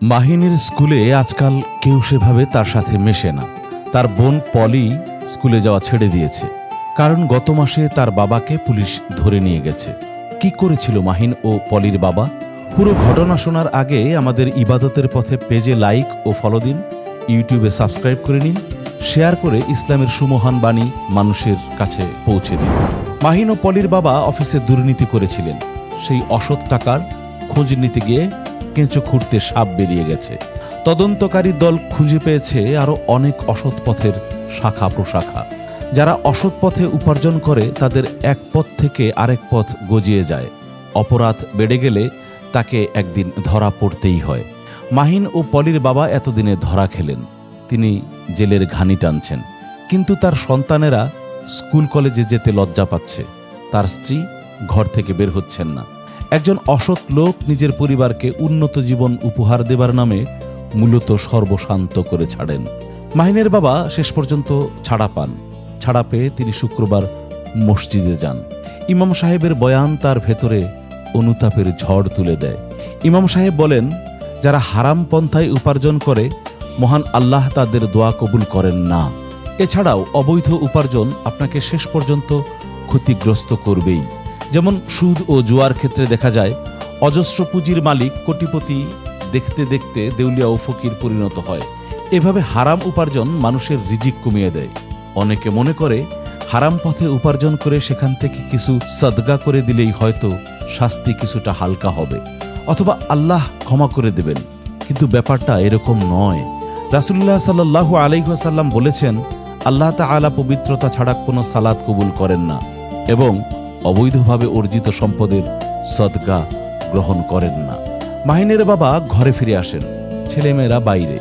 মাহিনের স্কুলে আজকাল কেউ সেভাবে তার সাথে মেশে না। তার বোন পলি স্কুলে যাওয়া ছেড়ে দিয়েছে, কারণ গত মাসে তার বাবাকে পুলিশ ধরে নিয়ে গেছে। কি করেছিল মাহিন ও পলির বাবা? পুরো ঘটনা শোনার আগে আমাদের ইবাদতের পথে পেজে লাইক ও ফলো দিন, ইউটিউবে সাবস্ক্রাইব করে নিন, শেয়ার করে ইসলামের সুমহান বাণী মানুষের কাছে পৌঁছে দিন। মাহিন ও পলির বাবা অফিসে দুর্নীতি করেছিলেন। সেই অসৎ টাকার খোঁজ নিতে গিয়ে কেঁচো খুঁড়তে সাপ বেরিয়ে গেছে। তদন্তকারী দল খুঁজে পেয়েছে আরও অনেক অসৎ পথের শাখা প্রশাখা। যারা অসৎ পথে উপার্জন করে তাদের এক পথ থেকে আরেক পথ গজিয়ে যায়। অপরাধ বেড়ে গেলে তাকে একদিন ধরা পড়তেই হয়। মাহিন ও পলির বাবা এতদিনে ধরা খেলেন। তিনি জেলের ঘানি টানছেন, কিন্তু তার সন্তানেরা স্কুল কলেজে যেতে লজ্জা পাচ্ছে। তার স্ত্রী ঘর থেকে বের হচ্ছেন না। একজন অসৎ লোক নিজের পরিবারকে উন্নত জীবন উপহার দেবার নামে মূলত সর্বশান্ত করে ছাড়েন। মাহিনের বাবা শেষ পর্যন্ত ছাড়া পান। ছাড়া পেয়ে তিনি শুক্রবার মসজিদে যান। ইমাম সাহেবের বয়ান তার ভেতরে অনুতাপের ঝড় তুলে দেয়। ইমাম সাহেব বলেন, যারা হারাম পন্থায় উপার্জন করে মহান আল্লাহ তাদের দোয়া কবুল করেন না। এছাড়াও অবৈধ উপার্জন আপনাকে শেষ পর্যন্ত ক্ষতিগ্রস্ত করবেই। যেমন সুদ ও জুয়ার ক্ষেত্রে দেখা যায়, অজস্র পুঁজির মালিক কোটিপতি দেখতে দেখতে দেউলিয়া ও ফকির পরিণত হয়। এভাবে হারাম উপার্জন মানুষের রিজিক কমিয়ে দেয়। অনেকে মনে করে হারাম পথে উপার্জন করে সেখান থেকে কিছু সদগা করে দিলেই হয়তো শাস্তি কিছুটা হালকা হবে, অথবা আল্লাহ ক্ষমা করে দেবেন। কিন্তু ব্যাপারটা এরকম নয়। রাসূলুল্লাহ সাল্লাল্লাহু আলাইহি ওয়াসাল্লাম বলেছেন, আল্লাহ তাআলা পবিত্রতা ছাড়া কোনো সালাত কবুল করেন না এবং অবৈধভাবে অর্জিত সম্পদের সদকা গ্রহণ করেন না। মাহিনের বাবা ঘরে ফিরে আসেন, ছেলেমেয়েরা বাইরে।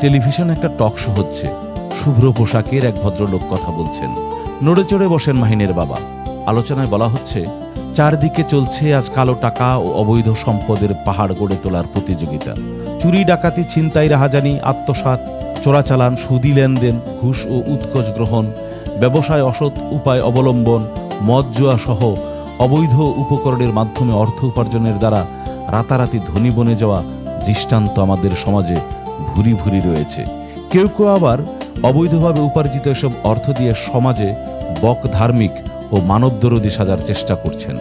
টেলিভিশন একটা টক শো হচ্ছে। শুভ্র পোশাকের এক ভদ্রলোক কথা বলছেন। নড়ে চড়ে বসেন মাহিনের বাবা। আলোচনায় বলা হচ্ছে, চারদিকে চলছে আজ কালো টাকা ও অবৈধ সম্পদের পাহাড় গড়ে তোলার প্রতিযোগিতা। চুরি, ডাকাতি, ছিনতাই, রাহাজানি, আত্মসাৎ, চোরাচালান, সুদি লেনদেন, ঘুষ ও উৎকোচ গ্রহণ, ব্যবসায় অসৎ উপায় অবলম্বন, মদ জুয়া সহ অবৈধ উপকরণের মাধ্যমে অর্থ উপার্জনের দ্বারা রাতারাতি ধনী বনে যাওয়া দৃষ্টান্ত আমাদের সমাজে ভুরি ভুরি রয়েছে। কেউ কেউ আবার অবৈধভাবে উপার্জিত এসব অর্থ দিয়ে সমাজে বক ধার্মিক ও মানবদরদী সাজার চেষ্টা করছেন।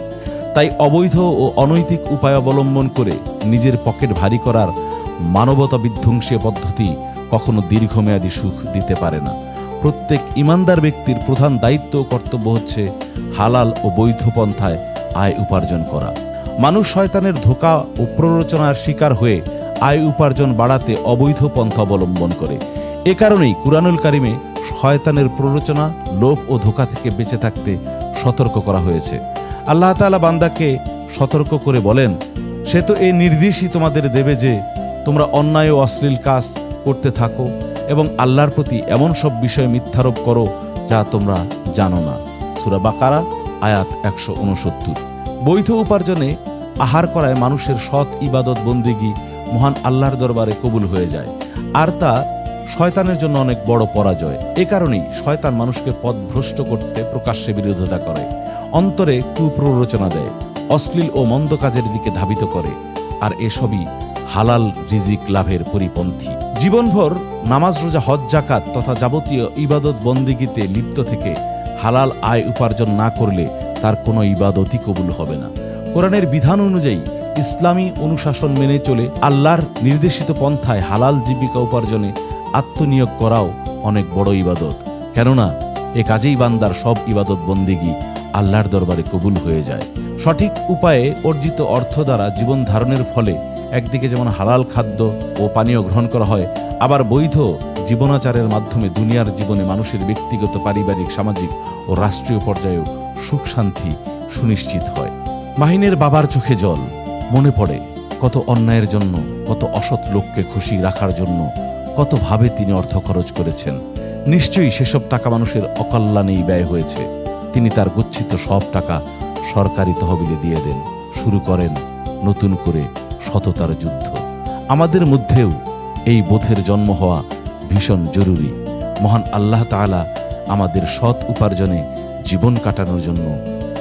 তাই অবৈধ ও অনৈতিক উপায় অবলম্বন করে নিজের পকেট ভারী করার মানবতা বিধ্বংসী পদ্ধতি কখনো দীর্ঘমেয়াদী সুখ দিতে পারে না। প্রত্যেক ইমানদার ব্যক্তির প্রধান দায়িত্ব ও কর্তব্য হচ্ছে হালাল ও বৈধ পন্থায় আয় উপার্জন করা। মানুষ শয়তানের ধোঁকা ও প্ররোচনার শিকার হয়ে আয় উপার্জন বাড়াতে অবৈধ পন্থা অবলম্বন করে। এ কারণেই কুরআনুল কারিমে শয়তানের প্ররোচনা, লোভ ও ধোঁকা থেকে বেঁচে থাকতে সতর্ক করা হয়েছে। আল্লাহ তাআলা বান্দাকে সতর্ক করে বলেন, সে তো এই নির্দেশই তোমাদের দেবে যে তোমরা অন্যায় ও অশ্লীল কাজ করতে থাকো এবং আল্লাহর প্রতি এমন সব বিষয়ে মিথ্যারোপ করো যা তোমরা জানো না। সূরা বাকারা আয়াত 169। বৈধ উপার্জনে আহার করায় মানুষের সৎ ইবাদত বন্দেগী মহান আল্লাহর দরবারে কবুল হয়ে যায়, আর তা শয়তানের জন্য অনেক বড় পরাজয়। এ কারণেই শয়তান মানুষকে পথভ্রষ্ট করতে প্রকাশ্যে বিরোধিতা করে, অন্তরে কুপ্ররোচনা দেয়, অশ্লীল ও মন্দ কাজের দিকে ধাবিত করে, আর এসবই হালাল রিজিক লাভের পরিপন্থী। জীবনভর নামাজ, রোজা, হজ, যাকাত তথা যাবতীয় ইবাদত বন্দেগীতে লিপ্ত থেকে হালাল আয় উপার্জন না করলে তার কোনো ইবাদতই কবুল হবে না। কোরআনের বিধান অনুযায়ী ইসলামী অনুশাসন মেনে চলে আল্লাহর নির্দেশিত পন্থায় হালাল জীবিকা উপার্জনে আত্মনিয়োগ করাও অনেক বড় ইবাদত। কেননা এ কাজেই বান্দার সব ইবাদত বন্দেগী আল্লাহর দরবারে কবুল হয়ে যায়। সঠিক উপায়ে অর্জিত অর্থ দ্বারা জীবন ধারণের ফলে একদিকে যেমন হালাল খাদ্য ও পানীয় গ্রহণ করা হয়, আবার বৈধ জীবনাচারের মাধ্যমে দুনিয়ার জীবনে মানুষের ব্যক্তিগত, পারিবারিক, সামাজিক ও রাষ্ট্রীয় পর্যায়েও সুখ শান্তি সুনিশ্চিত হয়। মাহিনের বাবার চোখে জল। মনে পড়ে কত অন্যায়ের জন্য, কত অসৎ লোককে খুশি রাখার জন্য কতভাবে তিনি অর্থ খরচ করেছেন। নিশ্চয়ই সেসব টাকা মানুষের অকল্যাণেই ব্যয় হয়েছে। তিনি তার গচ্ছিত সব টাকা সরকারি তহবিলে দিয়ে দেন। শুরু করেন নতুন করে সততার যুদ্ধ। আমাদের মধ্যেও এই বোধের জন্ম হওয়া ভীষণ জরুরি। মহান আল্লাহ তাআলা আমাদের সৎ উপার্জনে জীবন কাটানোর জন্য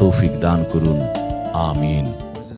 তৌফিক দান করুন। আমিন।